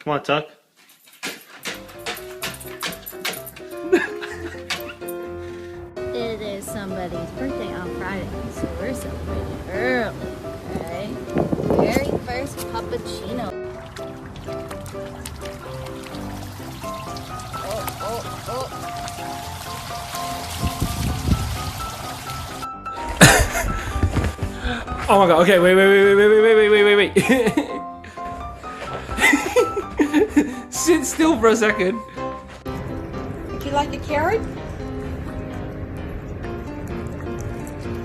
Come on, Tuck. It is somebody's birthday on Friday, so we're celebrating early, okay? Very first puppuccino. Oh. Oh my god, okay, wait. Sit still for a second. Would you like a carrot?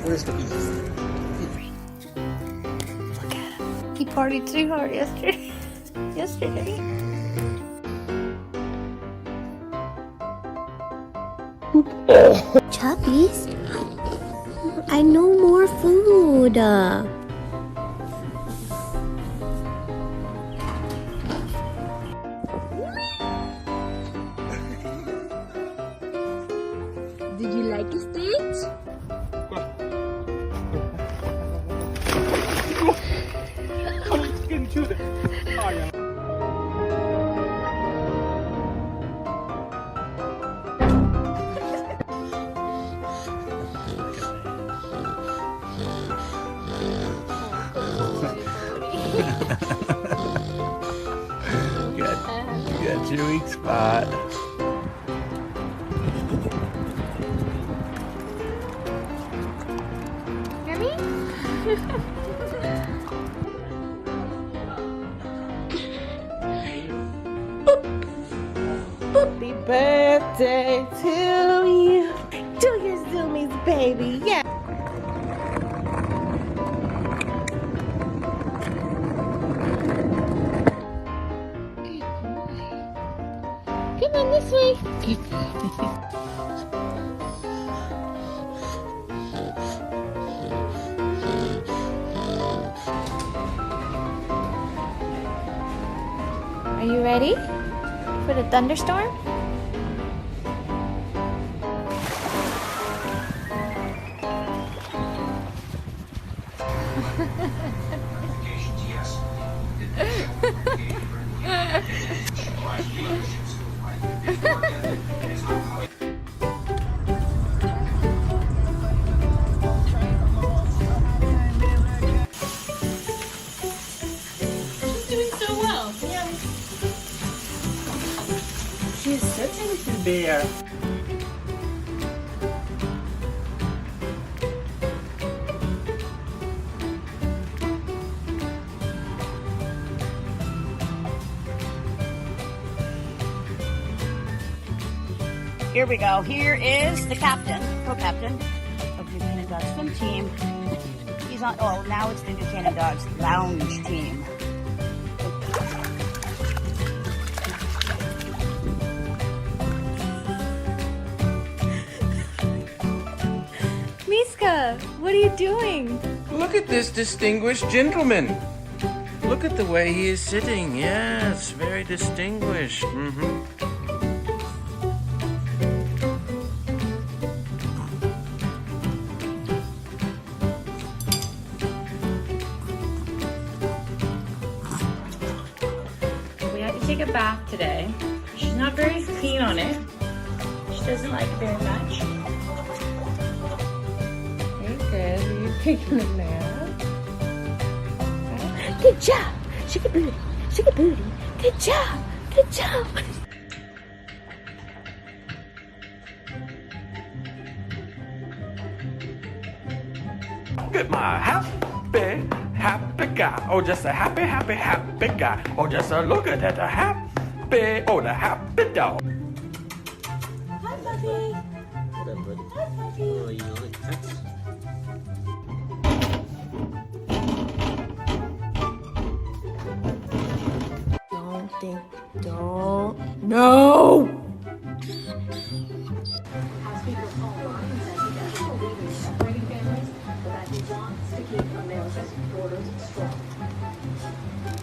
Where's the beef? Look at him. He partied too hard yesterday. Chubbies, I know more food. Did you like his things? Got your weak spot. Hear me? Happy birthday to you. Do your zoomies, baby. Yeah. Come on this way. Are you ready for the thunderstorm? She's such a little bear. Here we go. Here is the captain, co-captain of the Cannon Dog swim team. He's on, oh, now it's the Cannon Dogs lounge team. Miska, what are you doing? Look at this distinguished gentleman. Look at the way he is sitting. Yes, very distinguished. We had to take a bath today. She's not very keen on it. She doesn't like it very much. Hey, Chris, are you taking a nap? Good job. Shake your booty. Shake your booty. Good job. Good job. Look at my happy guy. Oh, just a happy guy. Oh, just a look at that happy, oh, the happy dog. Hi, Puppy. What up, buddy? Hi, Puppy. Oh, you like pets? Don't. No!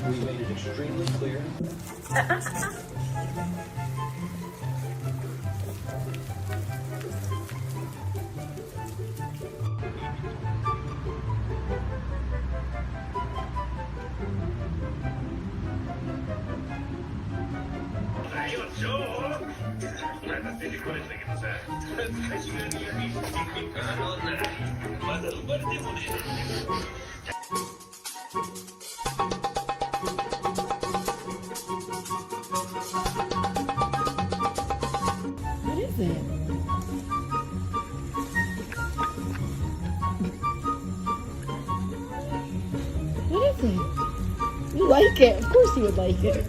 We made it extremely clear. What is it? What is it? You like it. Of course you would like it.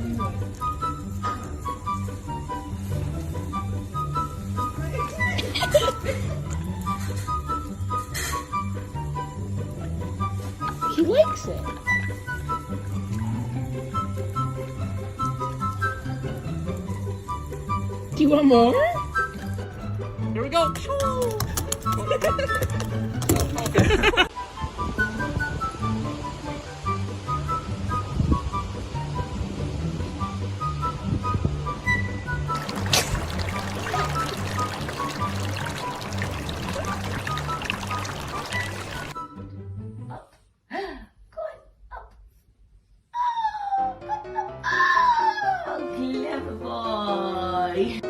He likes it. Do you want more? Here we go. Clever boy.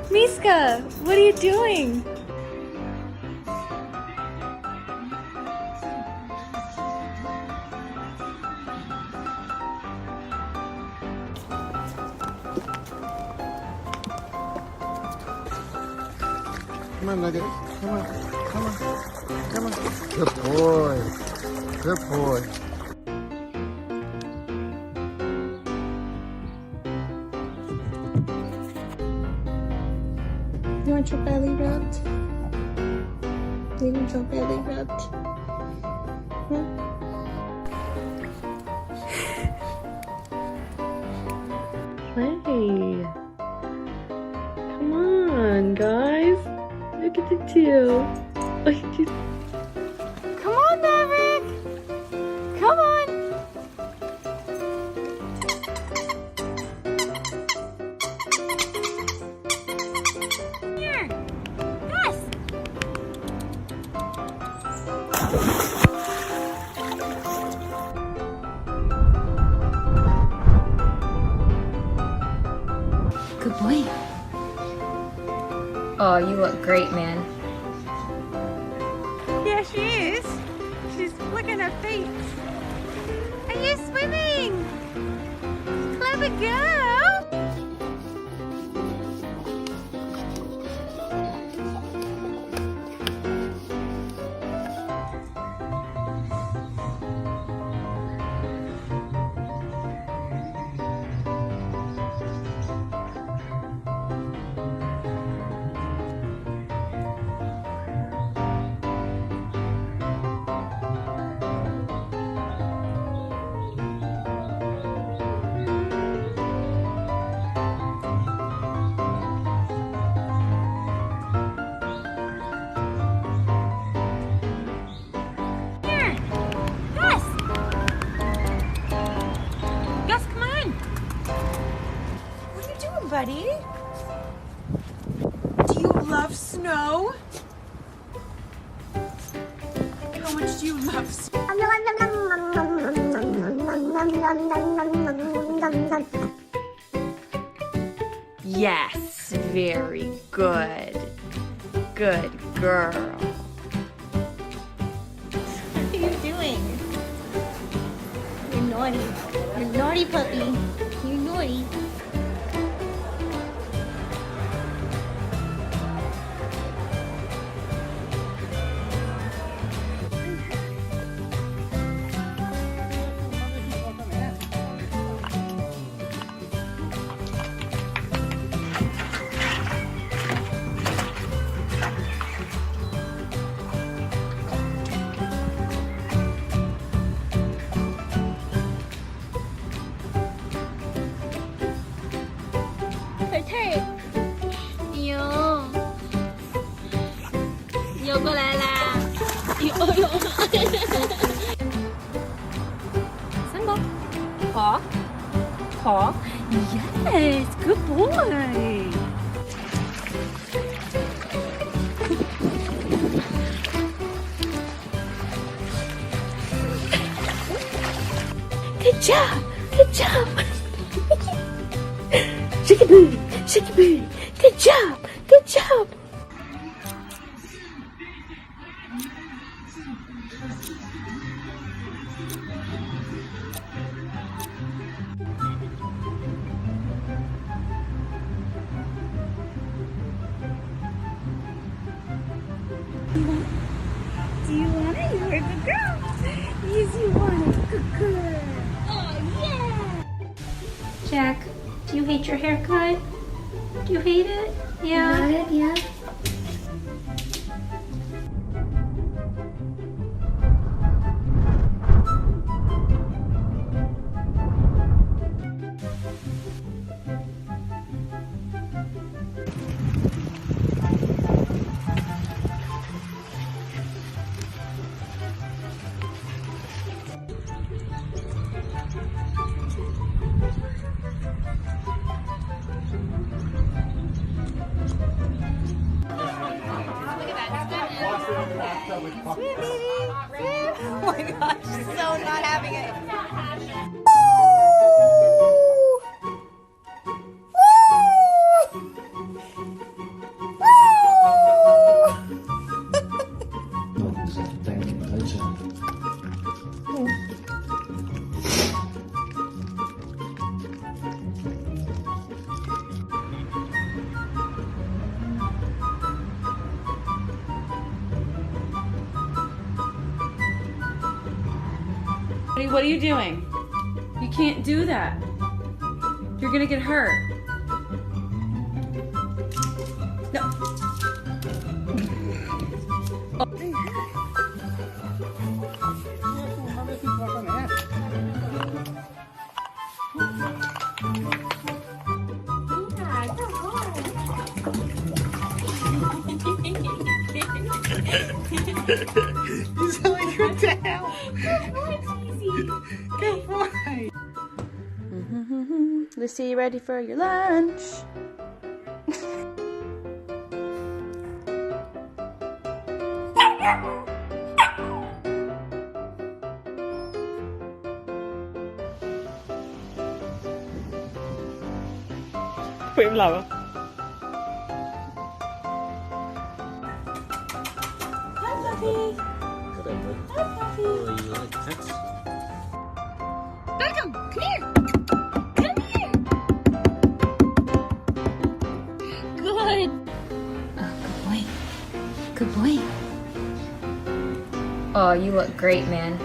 Miska, what are you doing? Come on, Nugget. Come on. Come on. Come on. Good boy. Good boy. You want your belly rubbed? You want your belly rubbed? Play. Come on, guys. Look at the two. Come on, Maverick. Come on. Here. Yes. Good boy. Oh, you look great, man. Yeah, she is. She's flicking her feet. Are you swimming? Clever girl. Buddy? Do you love snow? How much do you love snow? Yes, very good. Good girl. What are you doing? You're naughty. You're naughty puppy. You're naughty. Simba. Paw. Paw. Yes, good boy. Good job. Good job. Shake your booty. Shake your booty. Good job. Good job. Do you want it? You're a good girl. Yes, you want it. Good girl. Oh, yeah. Jack, do you hate your haircut? Do you hate it? Yeah. Got it? Yeah. Oh my gosh, she's so not having it. What are you doing? You can't do that. You're gonna get hurt. No. You sound like you're down. Good boy. Lucy, ready for your lunch? Quên lòng không? Hi, Fluffy. Hi, Fluffy. Beckham, come here. Come here. Good. Oh, good boy. Good boy. Oh, you look great, man.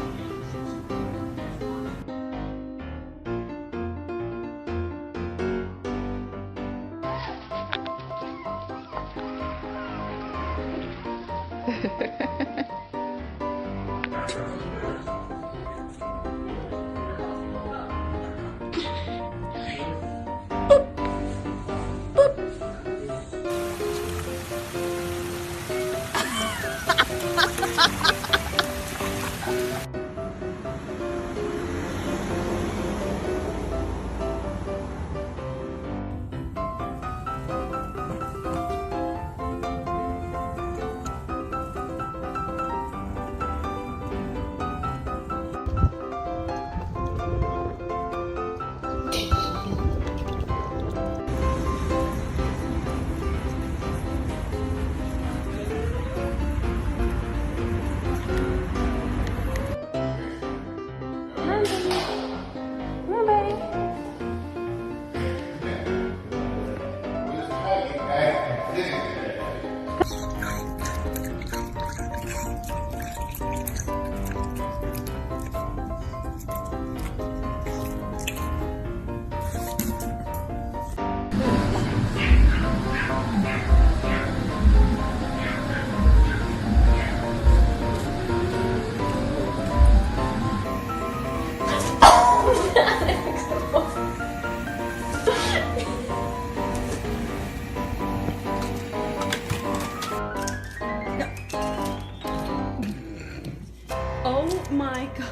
Oh my god.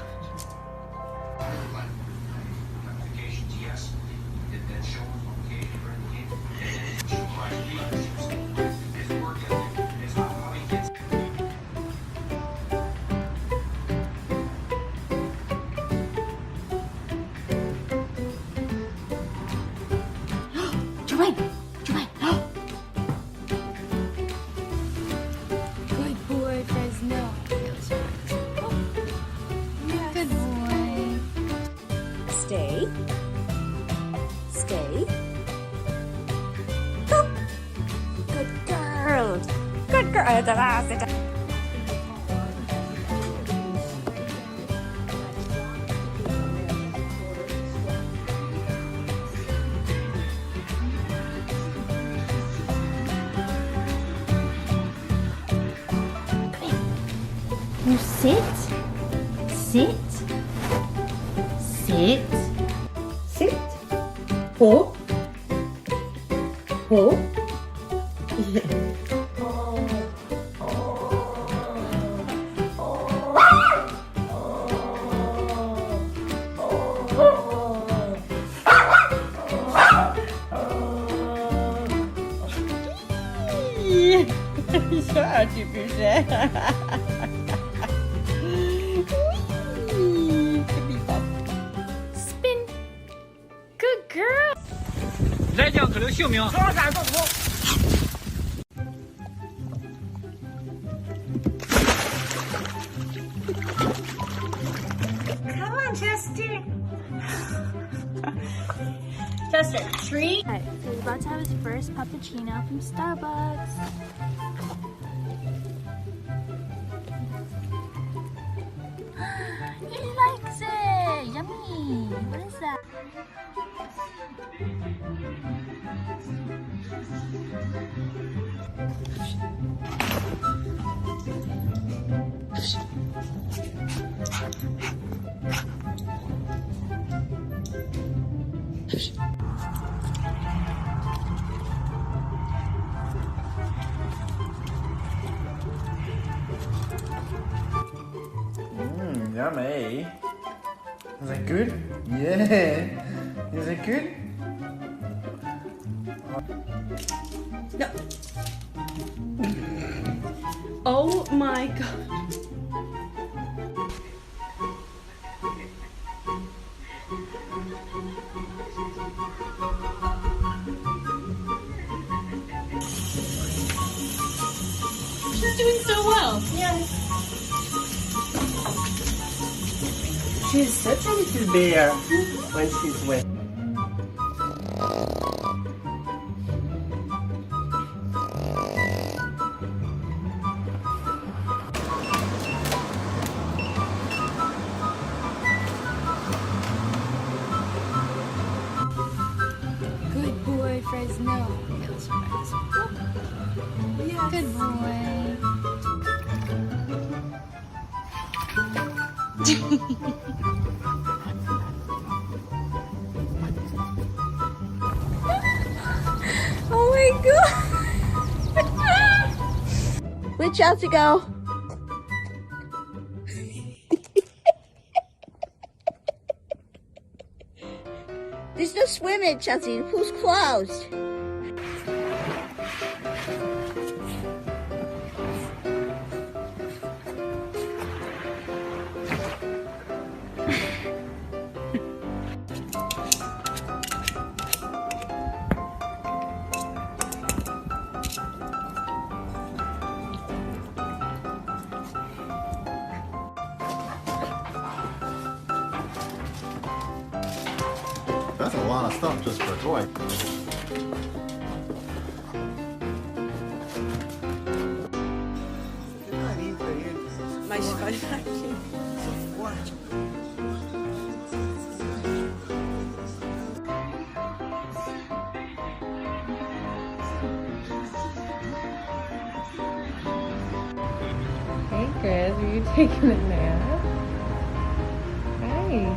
You sit, sit, sit, sit, po, po. Spin. Good girl. 来将可留性命。 Come on, Chester. Chester, treat. Alright, so he's about to have his first puppuccino from Starbucks. He likes it! Yummy! What is that? Yummy. Is that good? Yeah. Is it good? No. Oh my god. She's doing so well. Yes. She's such a little bear when she's wet. Good boy, Fresno. Yeah, good boy. Oh my god! Where'd Chelsea go? There's no swimming, Chelsea. The pool's closed. That's a lot of stuff just for a toy. Mas olha aqui. Hey Chris, are you taking a nap? Hi.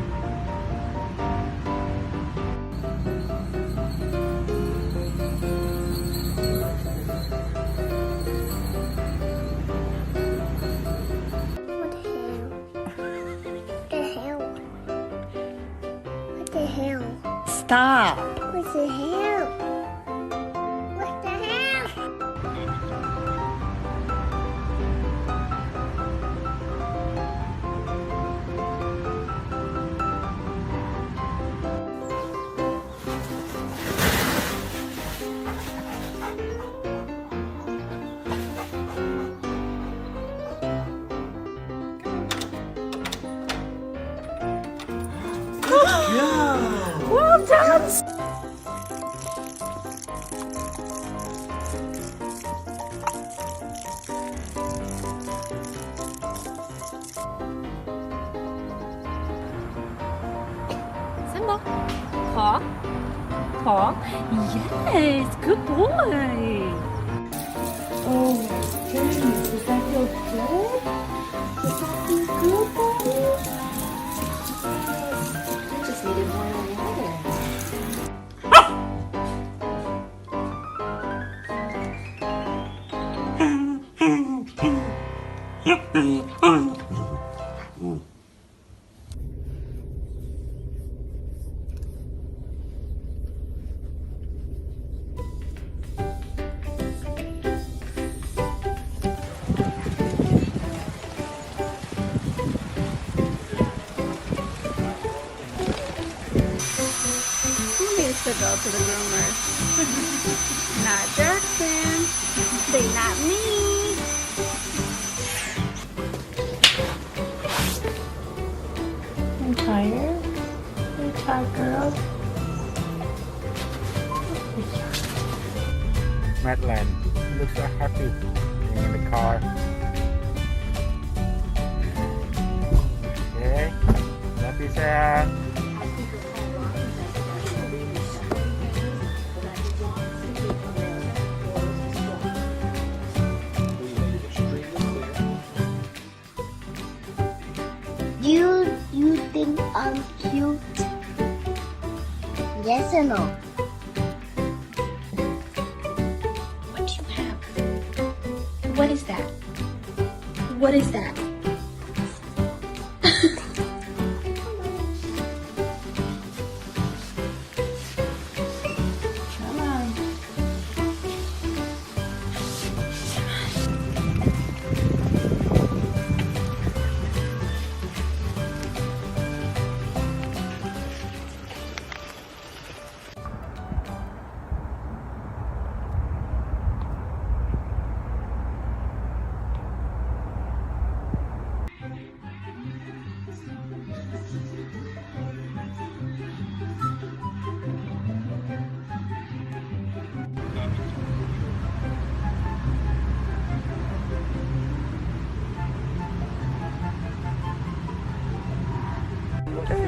Stop. What the hell? What the hell? Well done. paw. Paw. Paw. Yes, good boy. Oh my goodness, does that feel good? Does that feel good, buddy? You just needed more water. To go to the groomer. Not Jackson. Say not me. I'm tired. You tired, girl? Madeline looks so happy being in the car. Okay, love you, Sam. You think I'm cute? Yes or no? What do you have? What is that? What is that? Come on.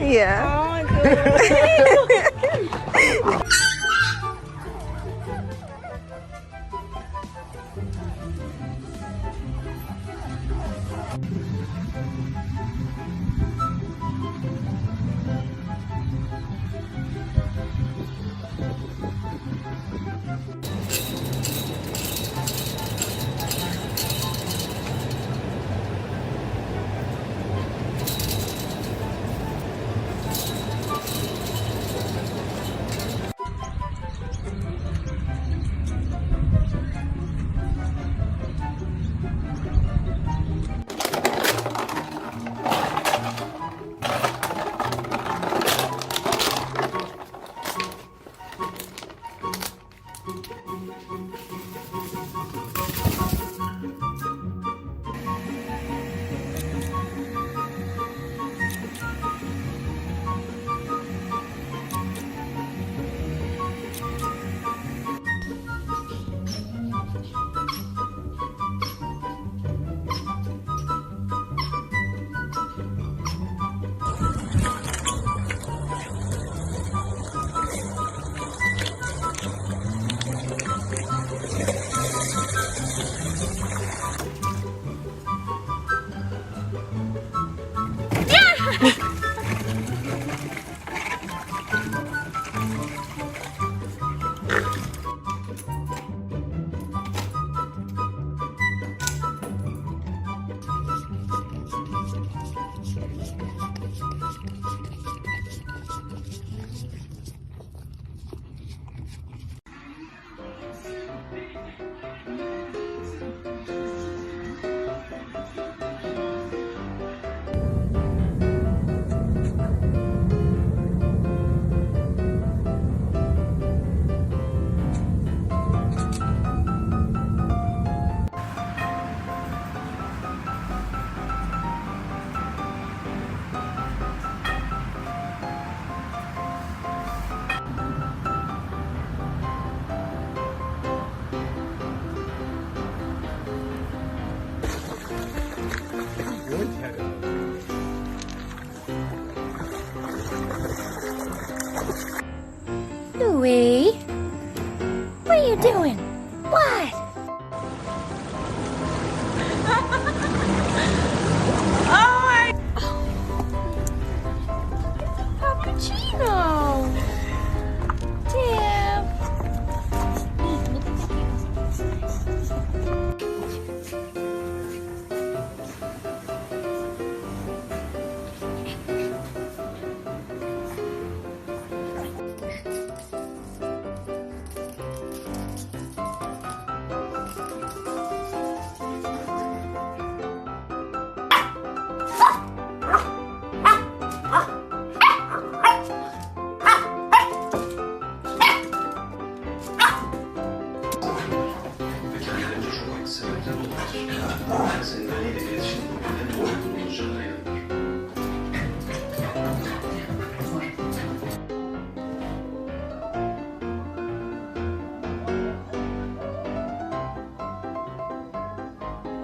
Yeah. doing? What? Cappuccino! Tim!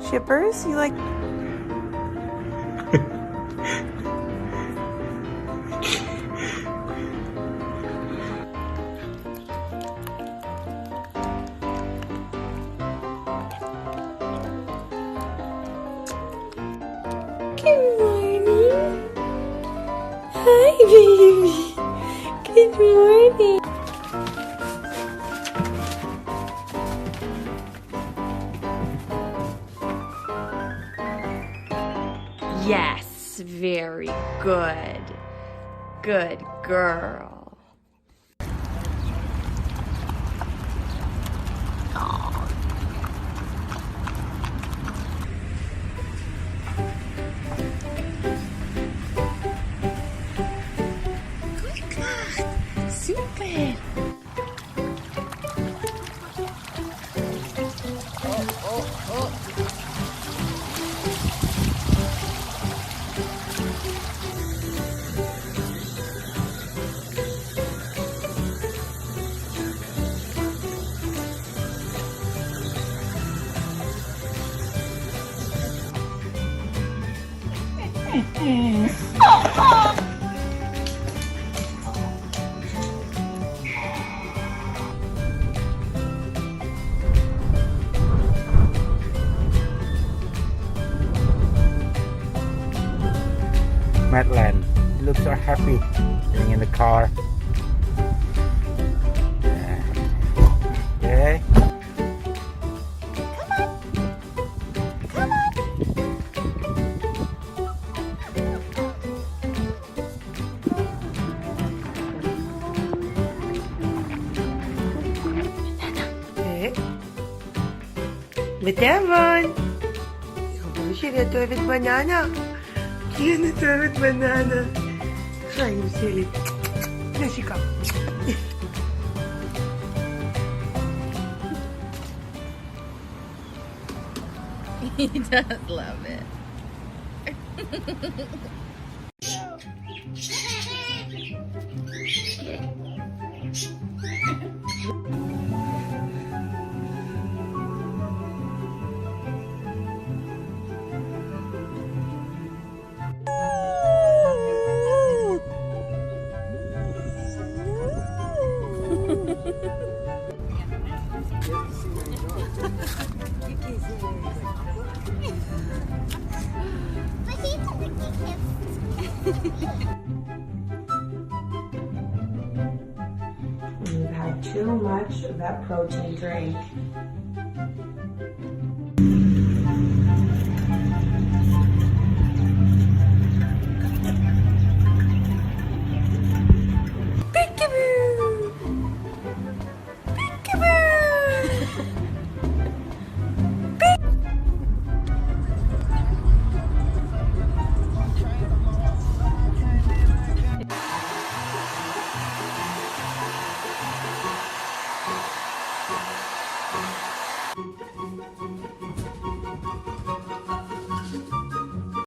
Shippers, you like... Good morning. Hi, baby. Good morning. Yes, very good. Good girl. Super. Madeline, you look so happy being in the car. Okay. Devon! Oh, she got to with banana. She got to with banana. Hi, you silly. There she comes. He does love it. You've had too much of that protein drink.